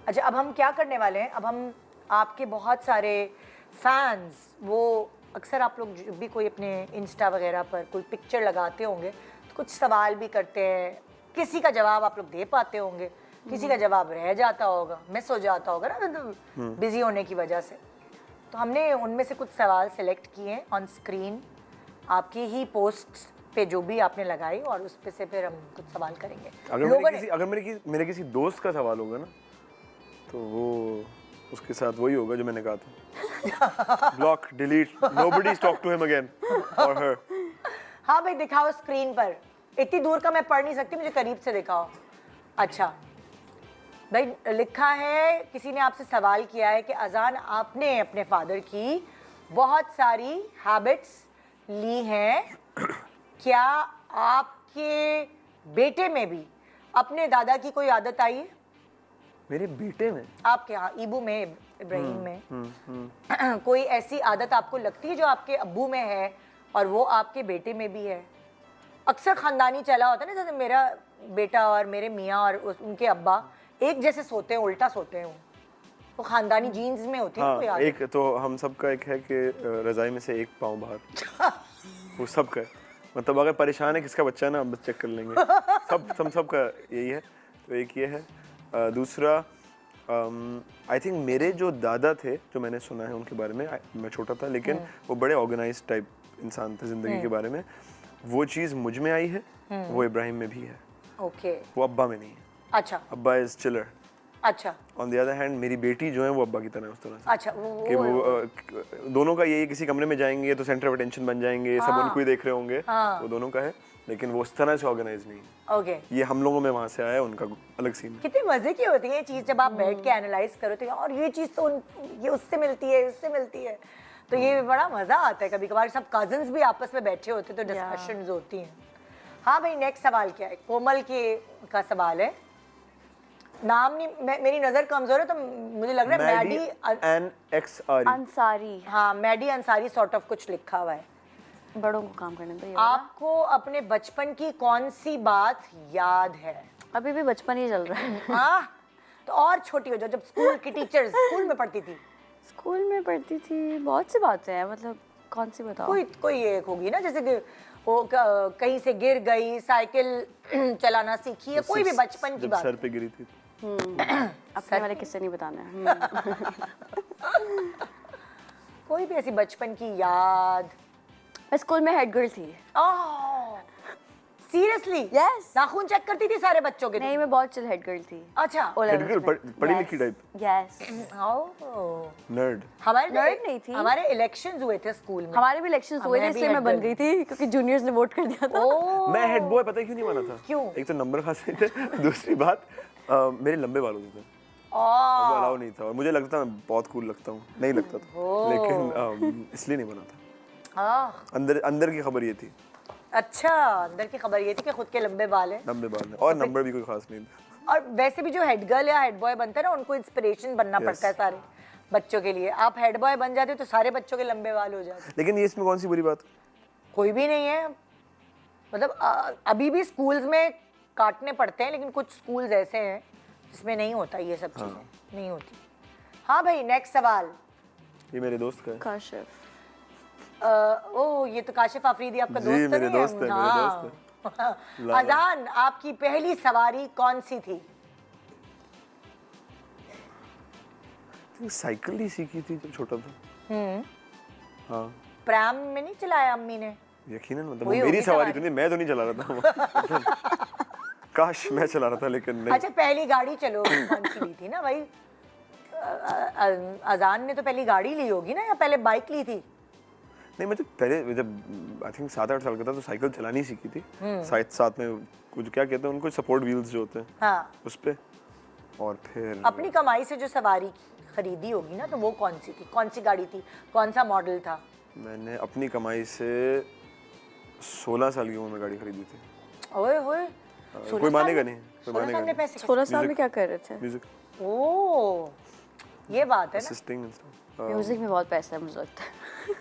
अच्छा, अब हम क्या करने वाले हैं, अब हम आपके बहुत सारे फैंस, वो अक्सर आप लोग जब भी कोई अपने इंस्टा वगैरह पर कोई पिक्चर लगाते होंगे तो कुछ सवाल भी करते हैं, किसी का जवाब आप लोग दे पाते होंगे, किसी का जवाब रह जाता होगा, मिस हो जाता होगा ना बिजी होने की वजह से। तो हमने उनमें से कुछ सवाल सेलेक्ट किए ऑन स्क्रीन, आपकी ही पोस्ट पे जो भी आपने लगाई, और उस पे से फिर हम कुछ सवाल करेंगे। अगर मेरे किसी दोस्त का सवाल होगा ना तो वो उसके साथ वही होगा जो मैंने कहा था, block, delete, nobody talk to him again और हर। हाँ भाई, दिखाओ स्क्रीन पर, इतनी दूर का मैं पढ़ नहीं सकती, मुझे करीब से दिखाओ। अच्छा भाई, लिखा है, किसी ने आपसे सवाल किया है कि अजान, आपने अपने फादर की बहुत सारी हैबिट्स ली हैं, क्या आपके बेटे में भी अपने दादा की कोई आदत आई है? मेरे बेटे में? आपके, हाँ, ईबू में, इब्राहिम में कोई ऐसी आदत आपको लगती है जो आपके अब्बू में है और वो आपके बेटे में भी है? अक्सर खानदानी चला होता है ना, जैसे मेरा बेटा और मेरे मियाँ और उनके अब्बा एक जैसे सोते हैं, उल्टा सोते हैं, वो खानदानी जीन्स में होती है। हाँ, कोई आदत? एक तो हम सबका एक है कि रजाई में से एक पाँव बाहर वो सबका है, मतलब अगर परेशान है किसका बच्चा ना, बस चेक कर लेंगे सबका यही है। तो एक ये है। दूसरा, आई थिंक मेरे जो दादा थे, जो मैंने सुना है उनके बारे में, मैं छोटा था लेकिन वो बड़े ऑर्गेनाइज्ड टाइप इंसान थे ज़िंदगी के बारे में, वो चीज़ मुझ में आई है, वो इब्राहिम में भी है। ओके। वो अब्बा में नहीं है। अच्छा। अब्बा इज चिलर। अच्छा। ऑन द अदर हैंड मेरी बेटी जो है वो अब्बा की तरह है, उस तरह से। अच्छा, कि वो दोनों का यही, किसी कमरे में जाएंगे तो सेंटर ऑफ अटेंशन बन जाएंगे, सब उनको ही देख रहे होंगे, वो दोनों का है, लेकिन वो उस तरह से ऑर्गेनाइज नहीं है। ओके। ये हम लोगों में वहाँ से आया है, उनका अलग सीन है। कितनी मजे की होती है ये चीज जब आप बैठ के एनालाइज करो तो, और ये चीज तो ये उससे मिलती है, उससे मिलती है, तो ये बड़ा मजा आता है। कभी कभार सब कजिन्स भी आपस में बैठे होते तो डिस्कशंस होती हैं। हाँ भाई, नेक्स्ट सवाल क्या है? कोमल का सवाल है, नाम नहीं, मेरी नजर कमजोर है तो मुझे लग रहा है मैडी अंसारी। हाँ, मैडी अंसारी सॉर्ट ऑफ कुछ लिखा हुआ है। बड़ों को काम करने दो। आपको अपने बचपन की कौन सी बात याद है? अभी भी बचपन ही चल रहा है। हाँ, तो और छोटी हो जाओ, जब स्कूल की टीचर्स, स्कूल में पढ़ती थी। स्कूल में पढ़ती थी, बहुत सी बातें हैं, मतलब कौन सी बताओ? कोई एक होगी ना, जैसे कि वो कहीं से गिर गई, साइकिल चलाना सीखी है, कोई भी बचपन की बात। सर पे गिरी थी। अपने वाले किस्से नहीं बताना है। कोई भी ऐसी बचपन की याद। मैं स्कूल में हेड गर्ल थी। सीरियसली? यस। नाखून चेक करती थी सारे बच्चों के? नहीं, मैं बहुत चिल हेड गर्ल थी। अच्छा, हेड गर्ल, पढ़ी लिखी टाइप। यस। नर्ड। हमारे नर्ड नहीं थी। हमारे इलेक्शंस हुए थे स्कूल में। हमारे भी इलेक्शंस हुए थे, इसलिए मैं बन गई थी क्योंकि जूनियर्स ने वोट कर दिया था। मैं हेड बॉय पता है क्यों नहीं बना था? क्यों? एक तो नंबर खास नहीं थे, दूसरी बात मेरे लंबे बाल होते थे, वो अलाउ नहीं था, और मुझे लगता था मैं बहुत कूल लगता हूँ, नहीं लगता था, लेकिन इसलिए नहीं बना था। अंदर की खबर ये थी। अच्छा, अंदर की खबर ये थी कि खुद के लंबे बाल है, और नंबर भी कोई खास नहीं था। और वैसे भी जो हेड गर्ल या हेड बॉय बनता है ना, उनको इंस्पिरेशन बनना पड़ता है सारे बच्चों के लिए। आप हेड बॉय बन जाते तो सारे बच्चों के लंबे बाल हो जाते। लेकिन ये इसमें कौन सी बुरी बात? कोई भी नहीं है, मतलब अभी भी स्कूल्स में काटने पड़ते हैं, लेकिन कुछ स्कूल्स ऐसे हैं जिसमें नहीं होता, ये सब चीजें नहीं होती। हाँ भाई, नेक्स्ट सवाल। ये मेरे दोस्त का है। काशिफ। ये तो काशिफ आफरीदी आपका दोस्त जी, मेरे नहीं दोस्त है, हाँ। मेरे दोस्त है। अजान, आपकी पहली सवारी कौन सी थी? साइकिल ही सीखी थी जब छोटा था। हाँ। प्रैम में नहीं चलाया अम्मी ने? यकीनन, मतलब मेरी सवारी तो नहीं, मैं तो नहीं चला रहा था। काश मैं चला रहा था, लेकिन नहीं। अच्छा, पहली गाड़ी चलो कौन सी ली थी ना भाई? अजान ने तो पहली गाड़ी ली होगी ना, या पहले बाइक ली थी? नहीं, मैं तो पहले जब आई थिंक 7-8 साल का था तो साइकिल चलानी सीखी थी। साथ में कुछ क्या कहते हैं उनको, सपोर्ट व्हील्स जो होते हैं, हाँ, उस पे। और फिर अपनी कमाई से जो सवारी खरीदी होगी ना, तो वो कौन सी थी? कौन सी गाड़ी थी? कौन सा मॉडल था? मैंने अपनी कमाई से 16 साल की उम्र में गाड़ी खरीदी थी। ओए होए, कोई मानेगा नहीं, कोई 16 मानेगा साल में नहीं। पैसे? 16 साल में क्या कर रहे थे? म्यूजिक। ओह, ये बात है ना। Assisting and stuff. म्यूजिक में बहुत पैसा है मुझे लगता है।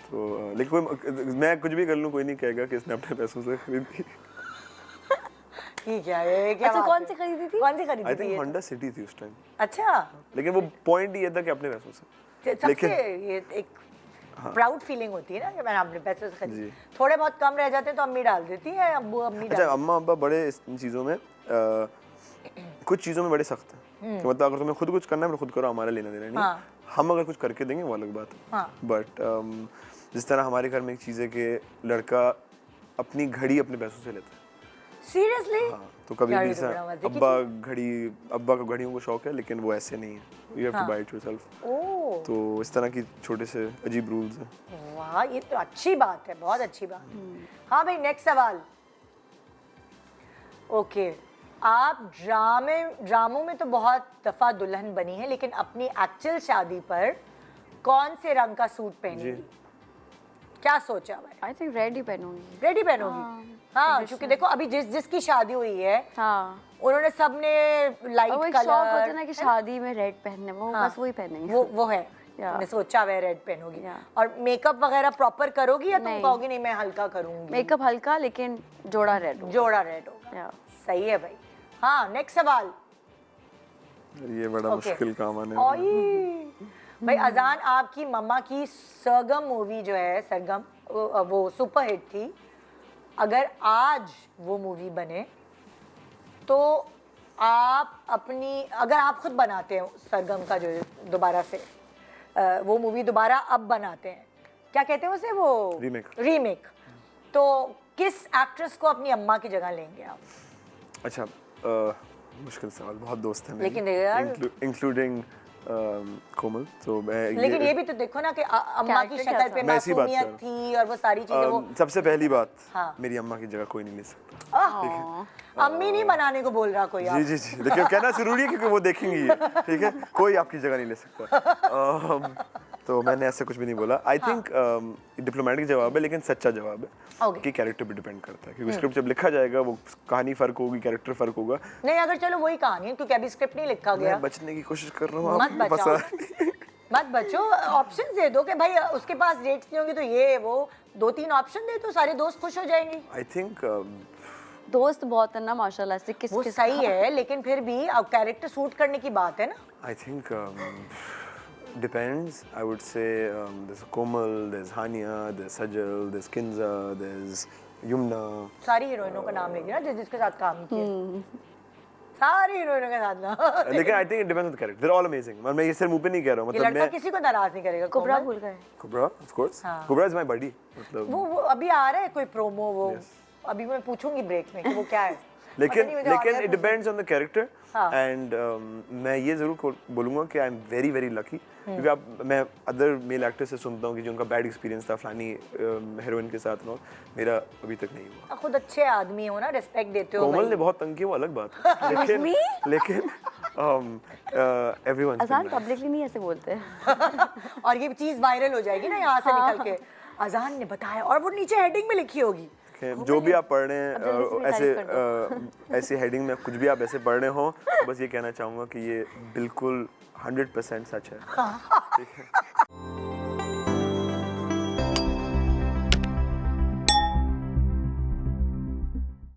तो लेकिन मैं कुछ भी कर लूँ, कोई नहीं कहेगा कि इसने अपने पैसों से खरीदी। ठीक है, ये क्या अच्छा बात कौन है? सी खरीदी थी? कौन सी आई खरीदी थी थिंक ये? होंडा सिटी थी उस टाइम, अच्छा, लेकिन वो पॉइंट ये था कि अपने पैसों से। सबसे ये एक प्राउड फीलिंग होती है ना कि मैंने अपने पैसे से खरीदी। थोड़े बहुत कम रह जाते हैं तो अम्मी डाल देती है, अब्बू अम्मी अच्छा, अम्मा अब्बा बड़े इन चीज़ों में कुछ चीज़ों में बड़े सख्त हैं कि मतलब अगर तुम्हें खुद कुछ करना है तो खुद करो, हमारा लेना देना नहीं। हाँ। हम अगर कुछ करके देंगे वो अलग बात है। हाँ। बट जिस तरह हमारे घर में एक चीज़ है कि लड़का अपनी घड़ी अपने पैसों से लेता है। सीरियसली? हाँ, तो कभी यार, भी ये तो सर बड़ा मजे की अब्बा को घड़ियों को शौक है, लेकिन वो ऐसे नहीं है। You have to buy it yourself. ओह, तो इस तरह की छोटे से अजीब रूल्स हैं। वाह, ये तो अच्छी बात है, बहुत अच्छी बात। हाँ भाई, नेक्स्ट सवाल। ओके, आप ड्रामों में तो बहुत दफा दुल्हन बनी है, लेकिन अपनी एक्चुअल शादी पर कौन से रंग का सूट पहनेगी? क्या सोचा भाई? आई थिंक रेड ही पहनूंगी। रेडी पहनोगी? हाँ, क्योंकि देखो अभी जिसकी शादी हुई है, हाँ, उन्होंने सबने लाइट वो एक शौक होता है ना कलर, कि शादी में रेड पहनने, वो हाँ, बस वही पहनेंगे। वो है। Yeah. मैंने सोचा हुआ है रेड पहनोगी। Yeah. और मेकअप वगैरह प्रॉपर करोगी या तुम नहीं। कहोगी नहीं मैं हल्का करूंगी? मेकअप हल्का, लेकिन जोड़ा रेड हो। जोड़ा रेड होगा। या सही है भाई। हाँ, नेक्स्ट सवाल। ये बड़ा Okay. मुश्किल काम आने वाला है। ओए भाई, अजान आपकी मम्मा की सरगम मूवी जो है, सरगम वो सुपर हिट थी। अगर आज वो मूवी बने तो अगर आप खुद बनाते हैं सरगम का जो दोबारा से वो मूवी दोबारा अब बनाते हैं, क्या कहते हैं उसे, वो रीमेक, तो किस एक्ट्रेस को अपनी अम्मा की जगह लेंगे आप? अच्छा, मुश्किल सवाल, बहुत दोस्त हैं लेकिन यार, इंक्लूडिंग कोमल। तो लेकिन ये भी तो देखो ना कि अम्मा की शक्ल पे मैं इसी बात कर मासूमियत थी और वो सारी चीजें, वो सबसे पहली बात, हाँ। मेरी अम्मा की जगह कोई नहीं ले सकता। अम्मी नहीं बनाने को बोल रहा कोई आप। जी, देखिए कहना जरूरी है क्योंकि वो देखेंगी ये, ठीक है, कोई आपकी जगह नहीं ले सकता। तो मैंने ऐसा कुछ भी नहीं बोला। आई थिंक डिप्लोमेटिक जवाब है, लेकिन सच्चा जवाब है कि कैरेक्टर पे डिपेंड करता है, क्योंकि स्क्रिप्ट जब लिखा जाएगा वो कहानी फर्क होगी, कैरेक्टर फर्क होगा। नहीं, अगर चलो वही कहानी है, क्योंकि अभी स्क्रिप्ट नहीं लिखा गया। मैं बचने की कोशिश कर रहा हूँ, मत बचो, ऑप्शन दे दो कि भाई उसके पास डेट्स नहीं होंगी तो ये वो 2-3 ऑप्शन दे तो सारे दोस्त खुश हो जाएंगे। आई थिंक दोस्त बहुत है ना माशाल्लाह से, किस वो सही है, लेकिन फिर भी अब कैरेक्टर सूट करने की बात है ना। I think depends. I would say there's Komal, there's Hania, there's Sajal, there's Kinza, there's Yumna. सारी हीरोइनों का नाम लेगी ना जिसके साथ काम किया, सारी हीरोइनों के साथ ना। लेकिन I think it depends on the character. They're all amazing. मैं ये सिर्फ मुंह पे नहीं कह रहा हूँ, ये मतलब लड़का किसी को नाराज नहीं करेगा। कुबरा भूल गए। Kubra, of course. हाँ। Kubra is my buddy. मतलब वो अभी आ रहा है कोई प्रोमो, वो अभी मैं पूछूंगी ब्रेक में कि वो क्या है। लेकिन it depends on the character. हाँ। And मैं ये जरूर बोलूँगा कि I'm very very lucky, क्योंकि मैं अदर मेल एक्टर से सुनता हूँ कि जो उनका बैड एक्सपीरियंस था फलानी हीरोइन के साथ, ना मेरा अभी तक नहीं हुआ। खुद अच्छे आदमी हो ना, रिस्पेक्ट देते हो। कोमल ने बहुत तंग किया, वो अलग बात है, लेकिन एवरीवन अजान पब्लिकली नहीं ऐसे बोलते। और ये चीज वायरल हो जाएगी ना यहाँ से निकल के, अजान ने बताया, और वो नीचे हेडिंग में लिखी होगी। जो भी आप पढ़ रहे हैं, ऐसे हेडिंग में कुछ भी आप ऐसे पढ़ रहे हो, तो बस ये कहना चाहूँगा कि ये बिल्कुल 100% सच है, ठीक है।